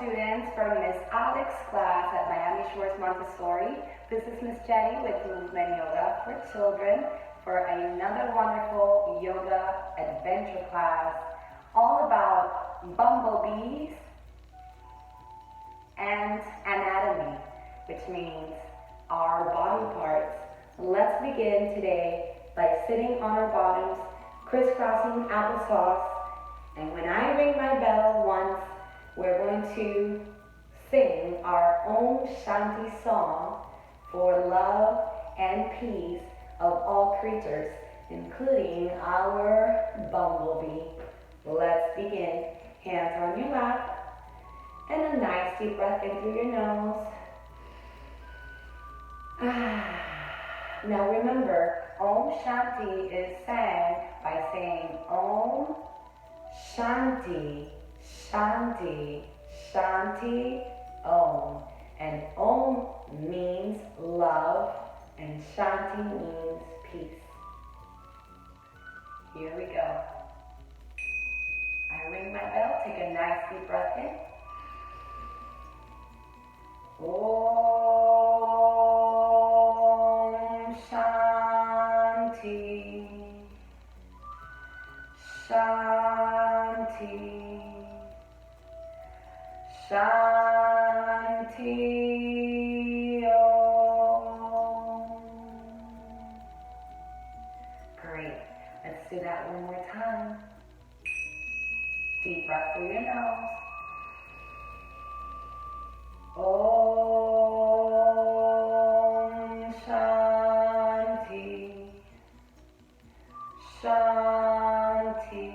students for Miss Alex's class at Miami Shores Montessori. This is Miss Jenni with Movement.Yoga for children for another wonderful yoga adventure class all about Bumble Bees and anatomy, which means our body parts. Let's begin today by sitting on our bottoms, crisscrossing applesauce, and when I ring my bell once, we're going to sing our own Shanti Song for love and peace of all creatures, including our bumblebee. Let's begin. Hands on your lap, and a nice deep breath in through your nose. Now remember, Om Shanti is sang by saying Om Shanti, Shanti, Shanti, Om. And Om means love, and Shanti means peace. Here we go. I ring my bell, take a nice deep breath in. Om Shanti, Shanti, Shanti, Om. Great. Let's do that one more time. Deep breath through your nose. Om Shanti, Shanti,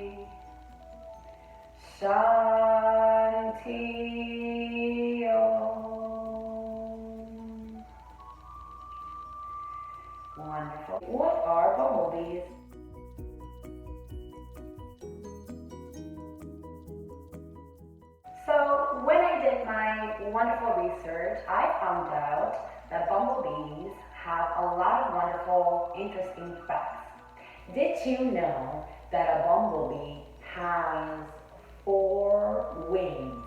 Shanti, Om. Wonderful. What are bumblebees? So when I did my wonderful research, I found out that bumblebees have a lot of wonderful, interesting facts. Did you know that a bumblebee has 4 wings?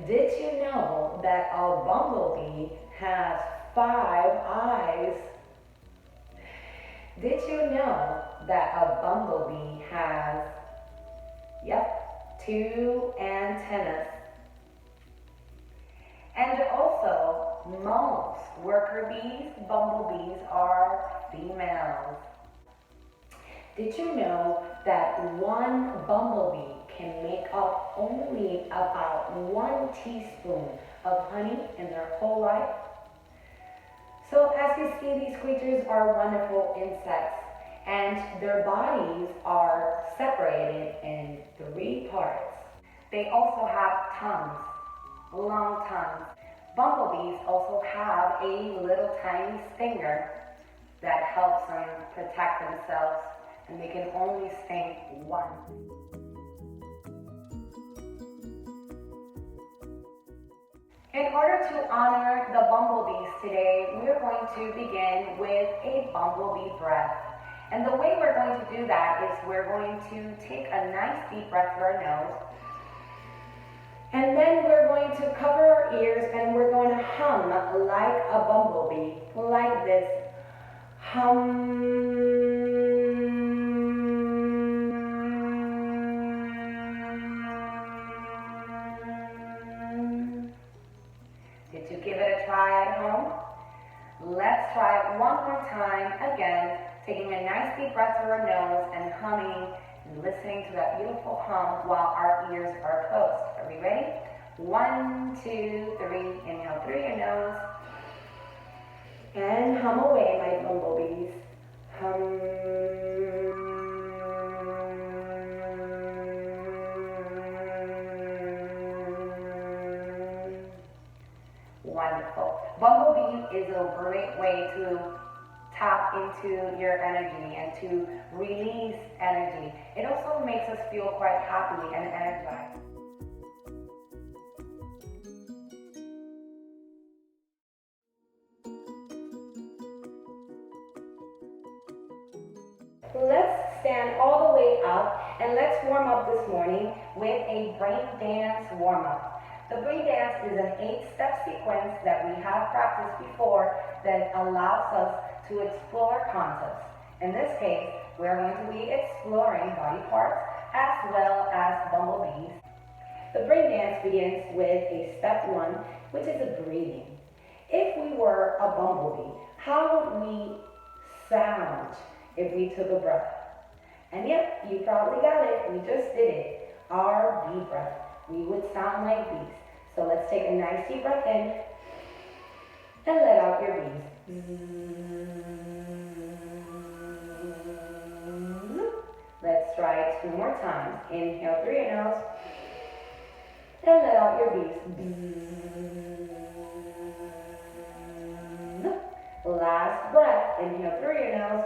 Did you know that a bumblebee has 5 eyes? Did you know that a bumblebee has, 2 antennas? And also, most worker bees, bumblebees, are females. Did you know that one bumblebee can make up only about 1 teaspoon of honey in their whole life? So as you see, these creatures are wonderful insects, and their bodies are separated in 3 parts. They also have tongues, long tongues. Bumblebees also have a little tiny stinger that helps them protect themselves, and they can only sting once. In order to honor the bumblebees today, we're going to begin with a bumblebee breath. And the way we're going to do that is we're going to take a nice deep breath through our nose, and then we're going to cover our ears and we're going to hum like a bumblebee, like this. Hum. Did you give it a try at home? Let's try it one more time again, taking a nice deep breath through our nose and humming and listening to that beautiful hum while our ears are closed. Are we ready? 1, 2, 3. Inhale through your nose and hum away, my bumblebees. Hum. Wonderful. Bumblebee is a great way to tap into your energy and to release energy. It also makes us feel quite happy and energized. Let's stand all the way up and let's warm up this morning with a brain dance warm up. The breathe dance is an 8-step sequence that we have practiced before that allows us to explore concepts. In this case, we are going to be exploring body parts as well as Bumble Bees. The breathe dance begins with a step 1, which is a breathing. If we were a bumblebee, how would we sound if we took a breath? And yep, you probably got it. We just did it. Our bee breath. We would sound like bees. So let's take a nice deep breath in and let out your bees. Let's try it 2 more times. Inhale through your nose and let out your bees. Last breath. Inhale through your nose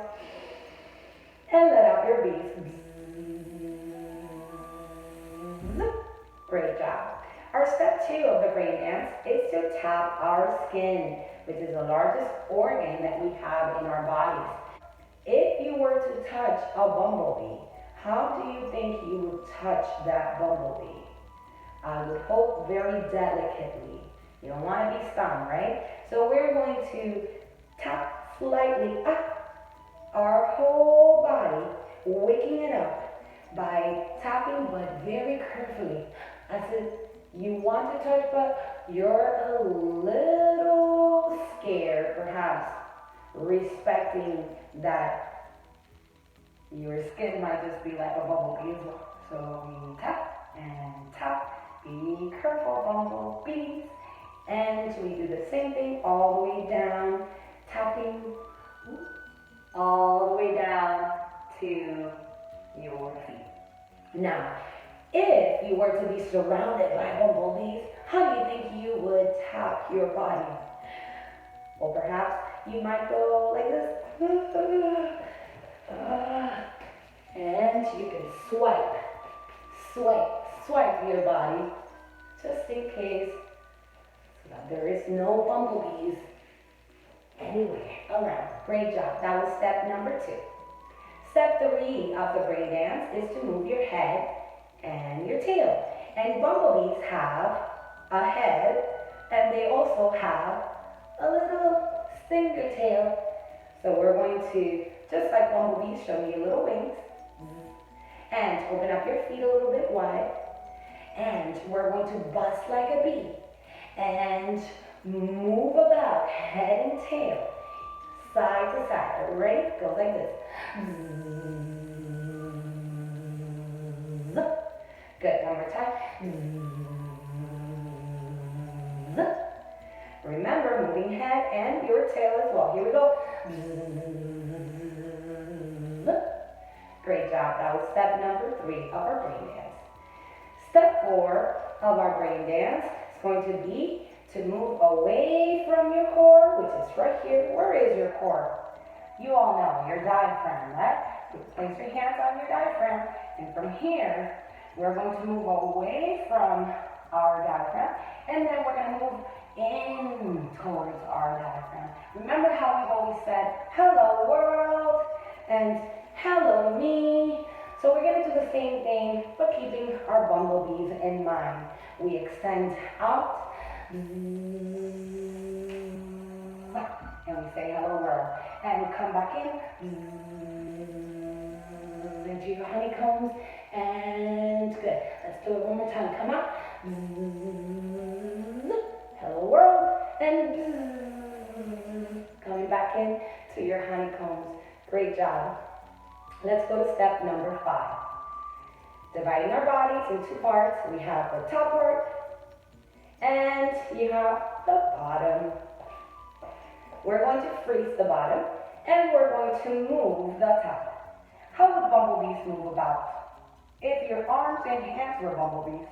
and let out your bees. Great job. Our step 2 of the brain dance is to tap our skin, which is the largest organ that we have in our bodies. If you were to touch a bumblebee, how do you think you would touch that bumblebee? I would hope very delicately. You don't want to be stung, right? So we're going to tap slightly up our whole body, waking it up by tapping, but very carefully. As if you want to touch, but you're a little scared, perhaps, respecting that your skin might just be like a bumblebee as well. So we tap and tap. Be careful, bumblebees. And we do the same thing all the way down, tapping all the way down to your feet. Now, if you were to be surrounded by bumblebees, how do you think you would tap your body? Well, perhaps you might go like this. And you can swipe your body, just in case so that there is no bumblebees anywhere around. Great job. That was step number 2. Step 3 of the brain dance is to move your head and your tail. And bumblebees have a head, and they also have a little stinger tail. So we're going to, just like bumblebees, show me your little wings. And open up your feet a little bit wide. And we're going to bust like a bee. And move about, head and tail, side to side. Ready? Go like this. Good, one more time. Remember, moving head and your tail as well. Here we go. Great job. That was step number 3 of our brain dance. Step 4 of our brain dance is going to be to move away from your core, which is right here. Where is your core? You all know, your diaphragm, right? Place your hands on your diaphragm, and from here, we're going to move away from our diaphragm, and then we're going to move in towards our diaphragm. Remember how we've always said, hello world, and hello me. So we're going to do the same thing, but keeping our bumblebees in mind. We extend out, and we say hello world. And we come back in, into your honeycombs, and good. Let's do it one more time. Come out, hello world, and coming back in to your honeycombs. Great job. Let's go to step number 5. Dividing our bodies in 2 parts. We have the top part and you have the bottom. We're going to freeze the bottom and we're going to move the top. How would bumblebees move about? If your arms and hands were bumblebees,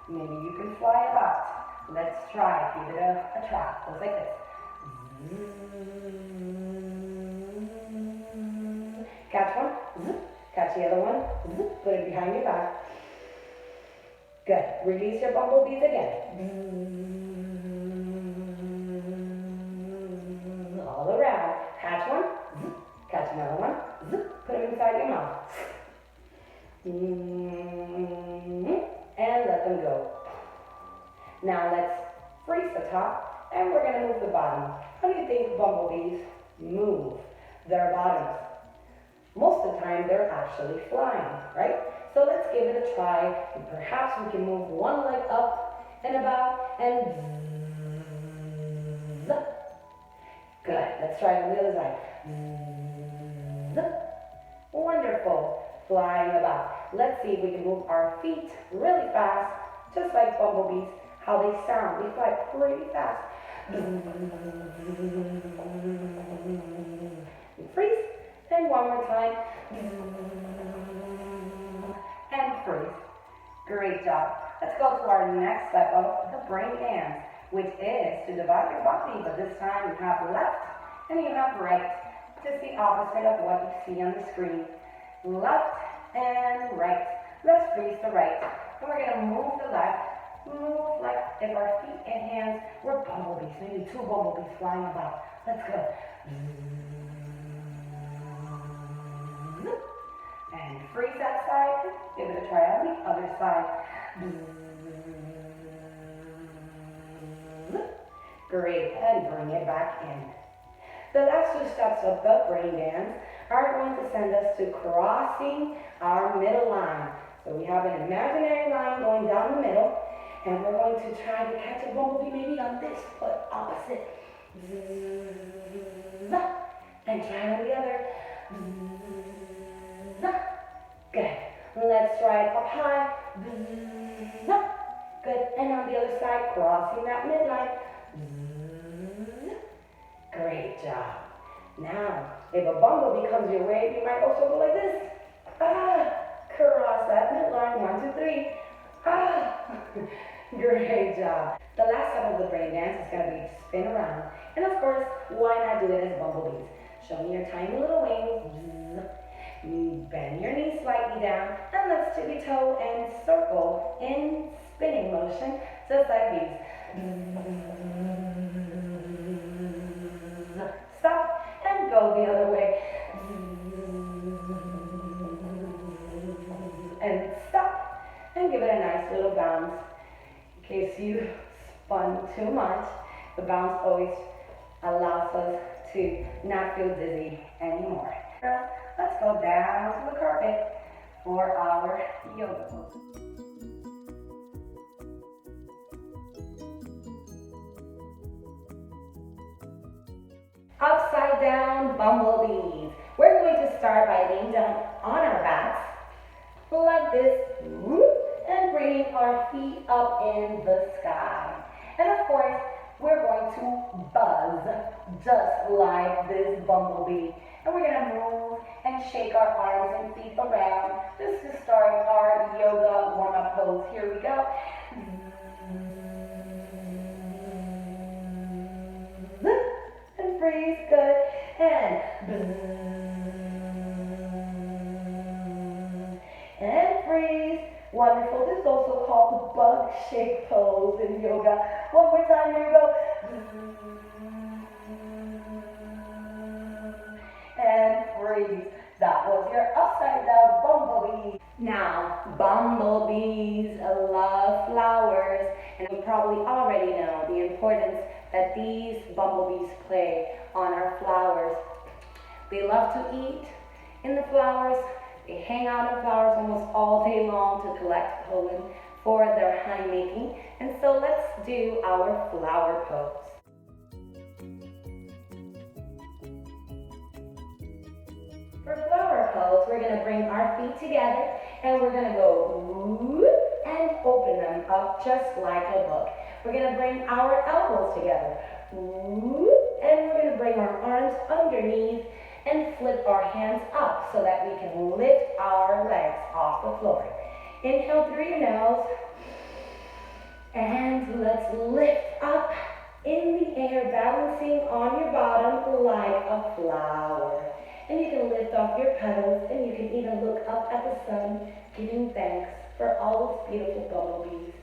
maybe you can fly about. Let's try. Give it a try. Goes like this. Catch one, catch the other one, put it behind your back. Good. Release your bumblebees again. All around. Catch one, catch another one, put them inside your mouth. And let them go. Now let's freeze the top, and we're going to move the bottom. How do you think bumblebees move their bottoms? Most of the time, they're actually flying, right? So let's give it a try. And perhaps we can move one leg up and about and zzz. Good. Let's try it on the other side. Zzz. Wonderful. Flying about. Let's see if we can move our feet really fast, just like bumblebees, how they sound. They fly pretty fast. Freeze. And one more time. And freeze. Great job. Let's go to our next step of the brain dance, which is to divide your body, but this time you have left and you have right. Just the opposite of what you see on the screen. Left and right. Let's freeze the right. And we're going to move the left. Move like if our feet and hands were bumblebees. Maybe 2 bumblebees flying about. Let's go. And freeze that side. Give it a try on the other side. Great. And bring it back in. The last 2 steps of the brain dance are going to send us to crossing our middle line. So we have an imaginary line going down the middle, and we're going to try to catch a bumblebee maybe on this foot opposite. And try it on the other. Good. Let's try it up high. Good. And on the other side, crossing that midline. Great job. Now, if a bumblebee comes your way, you might also go like this. Cross that midline. 1, 2, 3. Great job. The last step of the brain dance is going to be to spin around. And of course, why not do it as bumblebees? Show me your tiny little wings. Bend your knees slightly down. And let's tippy toe and circle in spinning motion, just like these. Stop and go the other way. And stop and give it a nice little bounce. In case you spun too much, the bounce always allows us to not feel dizzy anymore. Let's go down to the carpet for our yoga pose. Upside down bumblebees. We're going to start by laying down on our backs like this, and bringing our feet up in the sky. And of course, we're going to buzz just like this bumblebee. And we're going to move and shake our arms and feet around just to start our yoga warm-up pose. Here we go. And freeze, good. And freeze. Wonderful. This is also called the bug shake pose in yoga. One more time, here we go. And freeze. That was your upside down bumblebee. Now, bumblebees love flowers, and you probably already know the importance that these bumblebees play on our flowers. They love to eat in the flowers. They hang out in flowers almost all day long to collect pollen for their honey making. And so let's do our flower pose. For flower pose, we're going to bring our feet together and we're going to go and open them up just like a book. We're going to bring our elbows together and we're going to bring our arms underneath and flip our hands up so that we can lift our legs off the floor. Inhale through your nose and let's lift up in the air, balancing on your bottom like a flower. And you can lift off your petals and you can even look up at the sun, giving thanks for all those beautiful bumblebees.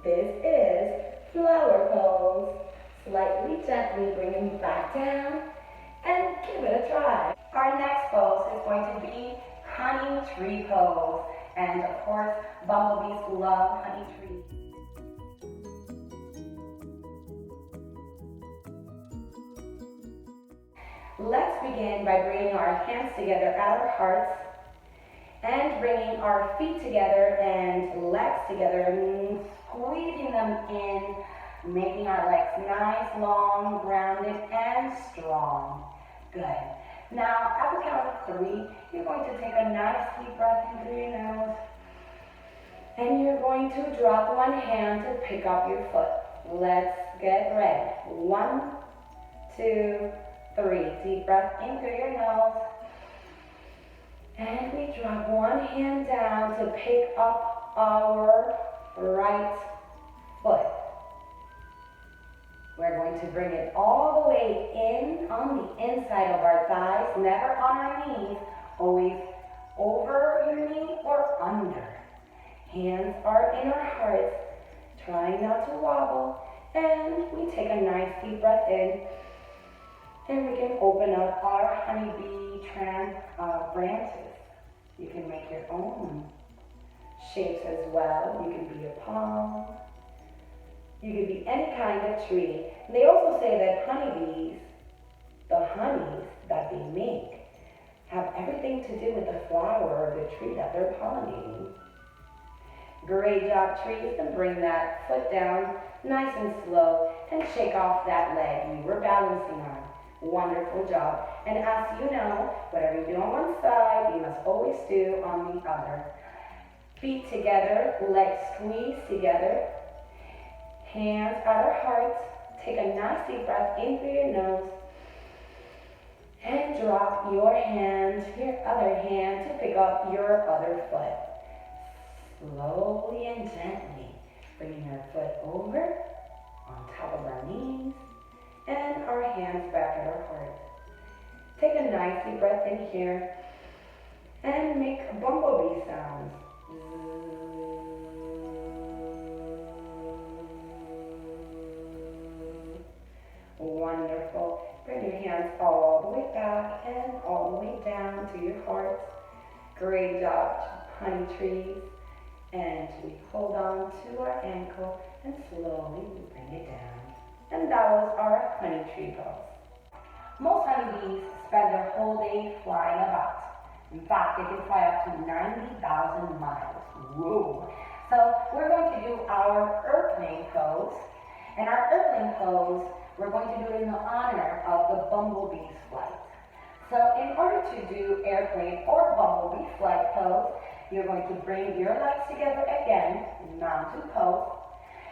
This is flower pose. Slightly gently bring them back down and give it a try. Our next pose is going to be honey tree pose. And of course, bumblebees love honey trees. Let's begin by bringing our hands together at our hearts and bringing our feet together and legs together and squeezing them in, making our legs nice, long, grounded, and strong. Good. Now, at the count of 3, you're going to take a nice deep breath in through your nose. And you're going to drop one hand to pick up your foot. Let's get ready. 1, 2, 3. Deep breath in through your nose. And we drop one hand down to pick up our right foot. We're going to bring it all the way in on the inside of our thighs, never on our knees, always over your knee or under. Hands are in our hearts, trying not to wobble, and we take a nice deep breath in, and we can open up our honeybee branches. You can make your own shapes as well. You can be a palm. You could be any kind of tree. They also say that honeybees, the honeys that they make, have everything to do with the flower of the tree that they're pollinating. Great job, trees. And bring that foot down nice and slow and shake off that leg you were balancing on. Wonderful job. And as you know, whatever you do on one side, you must always do on the other. Feet together, legs squeeze together. Hands at our hearts. Take a nice deep breath in through your nose. And drop your other hand to pick up your other foot. Slowly and gently bringing our foot over on top of our knees and our hands back at our heart. Take a nice deep breath in here and make bumblebee sounds. Wonderful. Bring your hands all the way back and all the way down to your heart. Great job, honey trees. And we hold on to our ankle and slowly we bring it down. And that was our honey tree pose. Most honeybees spend their whole day flying about. In fact, they can fly up to 90,000 miles. Whoa! So we're going to do our airplane pose. And our airplane pose, we're going to do it in the honor of the bumblebee's flight. So in order to do airplane or bumblebee flight pose, you're going to bring your legs together again, mountain pose,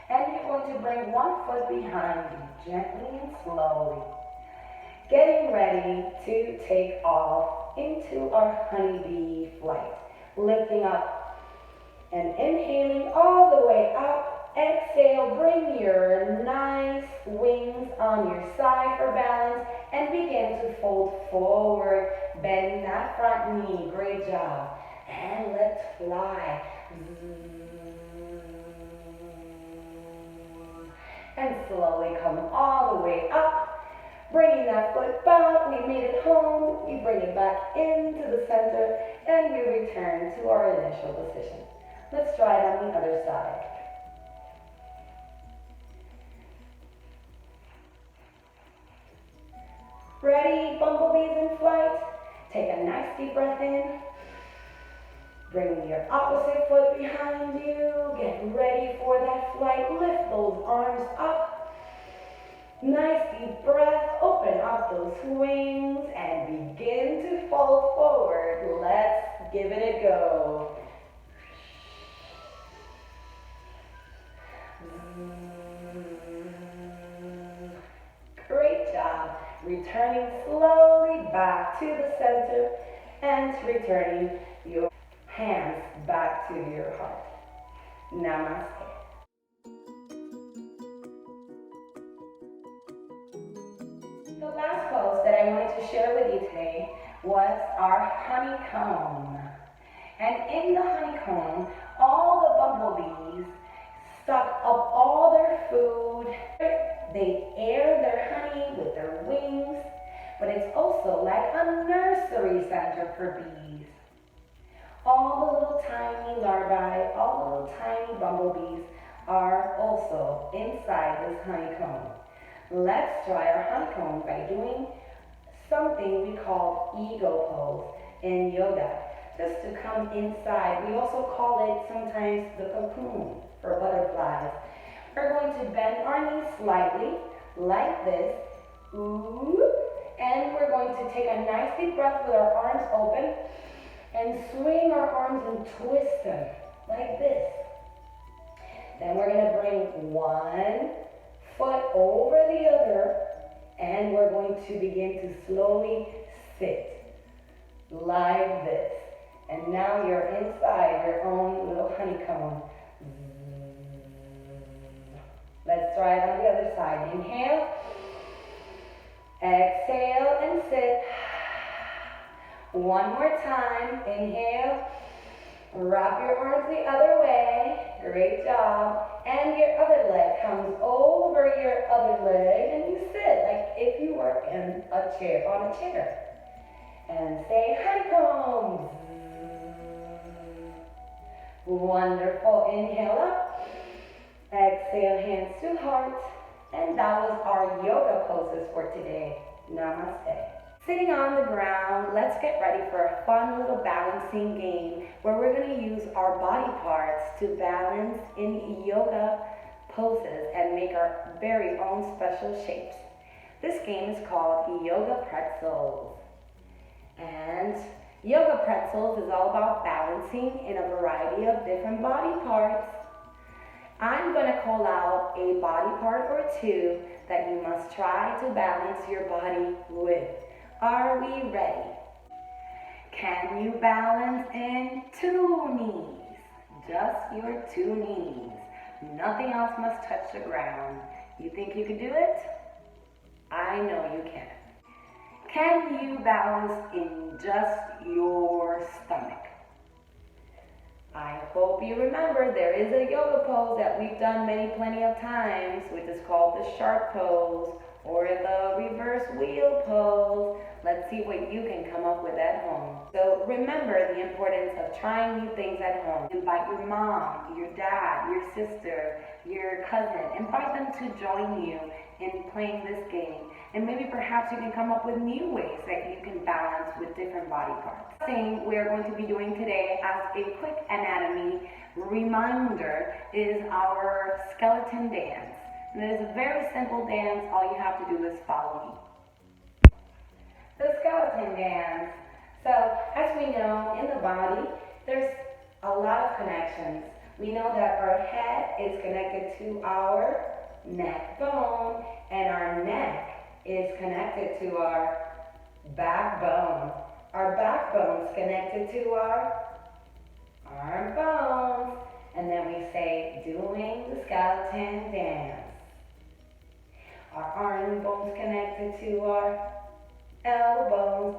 and you're going to bring one foot behind you, gently and slowly. Getting ready to take off into our honeybee flight. Lifting up and inhaling all the way up. Exhale, bring your nice wings on your side for balance and begin to fold forward, bending that front knee. Great job. And let's fly. And slowly come all the way up, bringing that foot back. We made it home. We bring it back into the center and we return to our initial position. Let's try it on the other side. Ready, bumblebees in flight? Take a nice deep breath in. Bring your opposite foot behind you. Get ready for that flight. Lift those arms up. Nice deep breath. Open up those wings and begin to fold forward. Let's give it a go. Great job. Returning slowly back to the center and returning your hands back to your heart. Namaste. The last pose that I wanted to share with you today was our honeycomb. And in the honeycomb, all the bumblebees stock up all their food. They air their honey with their wings, but it's also like a nursery center for bees. little tiny bumblebees are also inside this honeycomb. Let's try our honeycomb by doing something we call ego pose in yoga, just to come inside. We also call it sometimes the cocoon for butterflies. We're going to bend our knees slightly, like this. Ooh. And we're going to take a nice deep breath with our arms open and swing our arms and twist them like this. Then we're going to bring one foot over the other, and we're going to begin to slowly sit like this. And now you're inside your own little honeycomb. Let's try it on the other side. Inhale, exhale, and sit. One more time. Inhale, wrap your arms the other way. Great job. And your other leg comes over your other leg, and you sit like if you were in a chair, on a chair. And say honeycomb. Wonderful. Inhale up. Exhale, hands to heart. And that was our yoga poses for today. Namaste. Sitting on the ground, let's get ready for a fun little balancing game where we're going to use our body parts to balance in yoga poses and make our very own special shapes. This game is called Yoga Pretzels. And Yoga Pretzels is all about balancing in a variety of different body parts. I'm going to call out a body part or two that you must try to balance your body with. Are we ready? Can you balance in 2 knees? Just your 2 knees. Nothing else must touch the ground. You think you can do it? I know you can. Can you balance in just your stomach? I hope you remember there is a yoga pose that we've done plenty of times, which is called the shark pose or the reverse wheel pose. Let's see what you can come up with at home. So remember the importance of trying new things at home. Invite your mom, your dad, your sister, your cousin. Invite them to join you in playing this game. And maybe perhaps you can come up with new ways that you can balance with different body parts. The thing we're going to be doing today as a quick anatomy reminder is our skeleton dance. And it is a very simple dance. All you have to do is follow me. The skeleton dance. So as we know, in the body, there's a lot of connections. We know that our head is connected to our neck bone, and our neck is connected to our backbone. Our backbone is connected to our arm bones. And then we say, doing the skeleton dance. Our arm bones connected to our elbow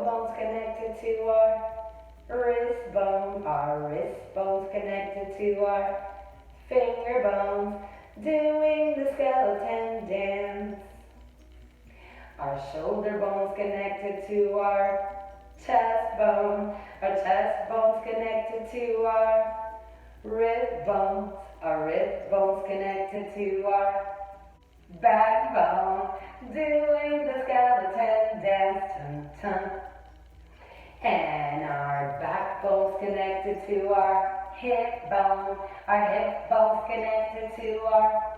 bones connected to our wrist bone. Our wrist bones connected to our finger bones. Doing the skeleton dance. Our shoulder bones connected to our chest bone. Our chest bones connected to our rib bones. Our rib bones connected to our backbone. Doing the skeleton dance. Tum, tum. And our backbone's connected to our hip bone. Our hip bone's connected to our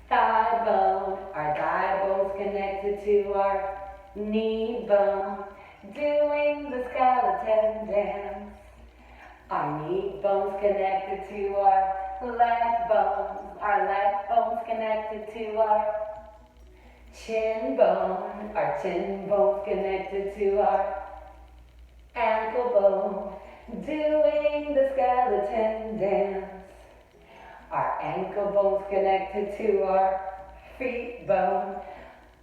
thigh bone. Our thigh bone's connected to our knee bone. Doing the skeleton dance. Our knee bone's connected to our leg bones. Our leg bone's connected to our chin bone. Our chin bone's connected to our ankle bone. Doing the skeleton dance. Our ankle bone's connected to our feet bone.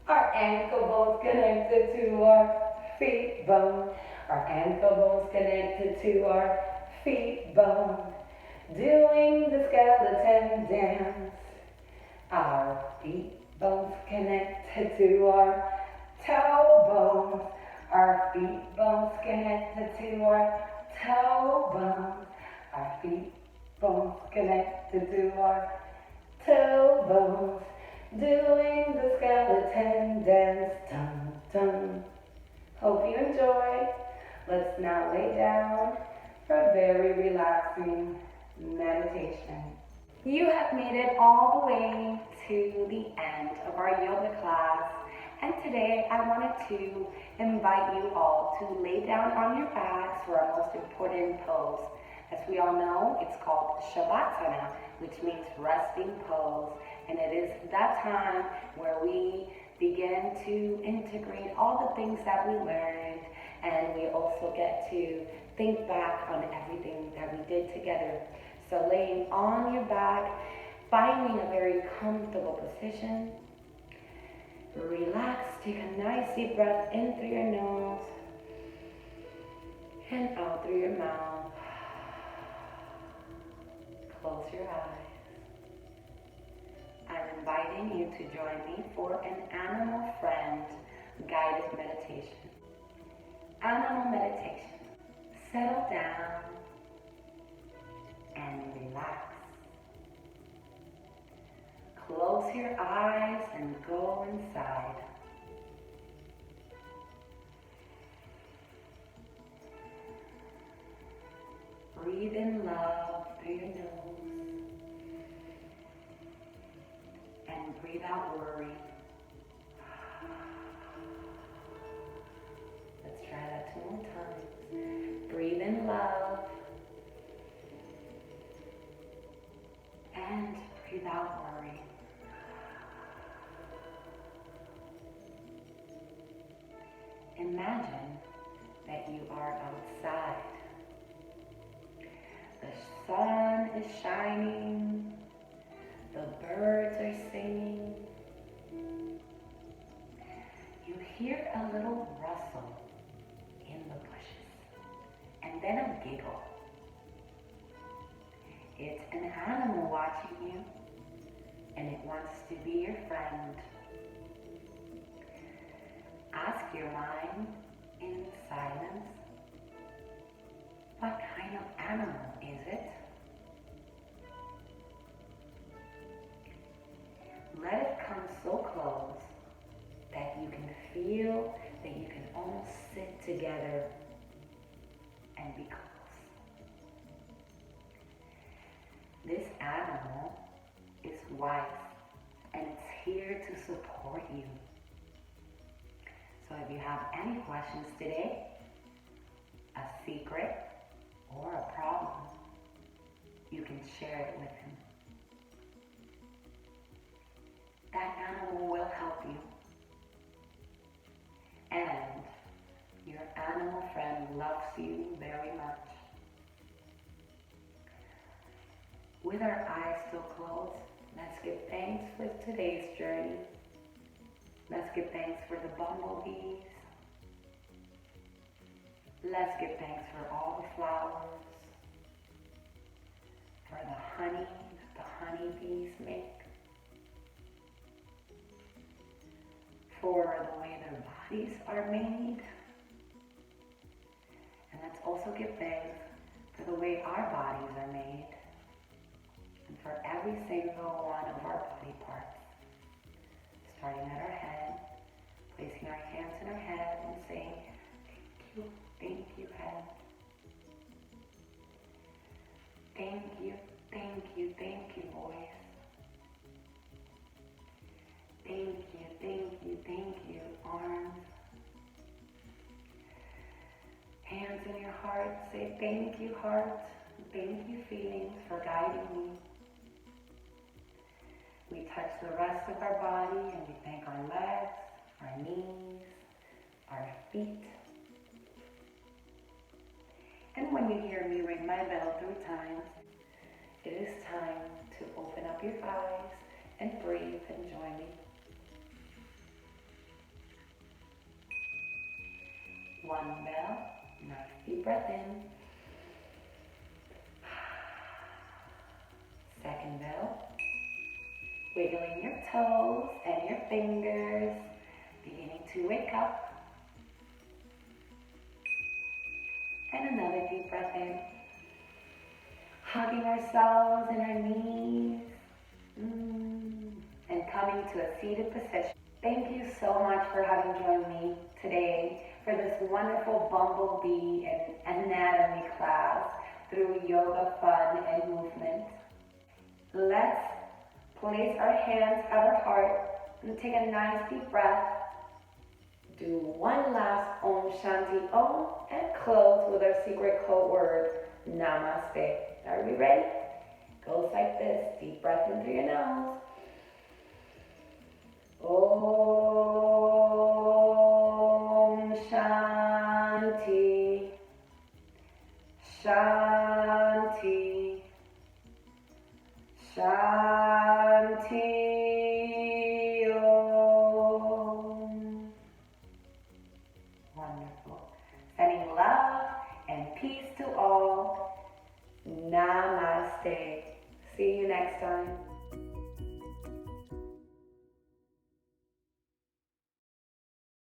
Our ankle bone's connected to our feet bone. Our ankle bone's connected to our feet bone. Doing the skeleton dance. Our feet bones connected to our toe bones. Our feet bones connected to our toe bones. Our feet Bones connected to our toe bones, doing the skeleton dance. Dun, dun. Hope you enjoy. Let's now lay down for a very relaxing meditation. You have made it all the way to the end of our yoga class, and today I wanted to invite you all to lay down on your backs for our most important pose. As we all know, it's called Shavasana, which means resting pose, and it is that time where we begin to integrate all the things that we learned, and we also get to think back on everything that we did together. So laying on your back, finding a very comfortable position. Relax, take a nice deep breath in through your nose and out through your mouth. Close your eyes. I'm inviting you to join me for an animal friend guided meditation. Animal meditation. Settle down and relax. Close your eyes and go inside. Breathe in love through your nose and breathe out worry. Let's try that 2 more times. Breathe in love and breathe out worry. Imagine that you are outside. The sun is shining. The birds are singing. You hear a little rustle in the bushes and then a giggle. It's an animal watching you, and it wants to be your friend. Ask your mind in silence, what kind of animal is it? Let it come so close that you can feel that you can almost sit together and be close. This animal is wise, and it's here to support you. So if you have any questions today, a secret or a problem, you can share it with him. That animal will help you. And your animal friend loves you very much. With our eyes still closed, let's give thanks for today's journey. Let's give thanks for the Bumble Bees. Let's give thanks for all the flowers, for the honey that the honeybees make, for the way their bodies are made. And let's also give thanks for the way our bodies are made, and for every single one of our body parts. Starting at our head, placing our hands in our head and saying, thank you, head. Thank you, voice. Thank you, arms. Hands in your heart, say thank you, heart. Thank you, feelings, for guiding me. We touch the rest of our body and we thank our legs, our knees, our feet. And when you hear me ring my bell 3 times, it is time to open up your eyes and breathe and join me. 1 bell, nice deep breath in. 2nd bell. Wiggling your toes and your fingers, beginning to wake up. And another deep breath in. hugging ourselves in our knees, and coming to a seated position. Thank you so much for having joined me today for this wonderful Bumble Bee and anatomy class through yoga, fun, and movement. Let's place our hands at our heart and take a nice deep breath. Do one last Om Shanti Om and close with our secret code word, Namaste. Are we ready? Goes like this. Deep breath in through your nose. Om Shanti Shanti Shanti Om. Wonderful. Sending love and peace to all. Namaste. See you next time.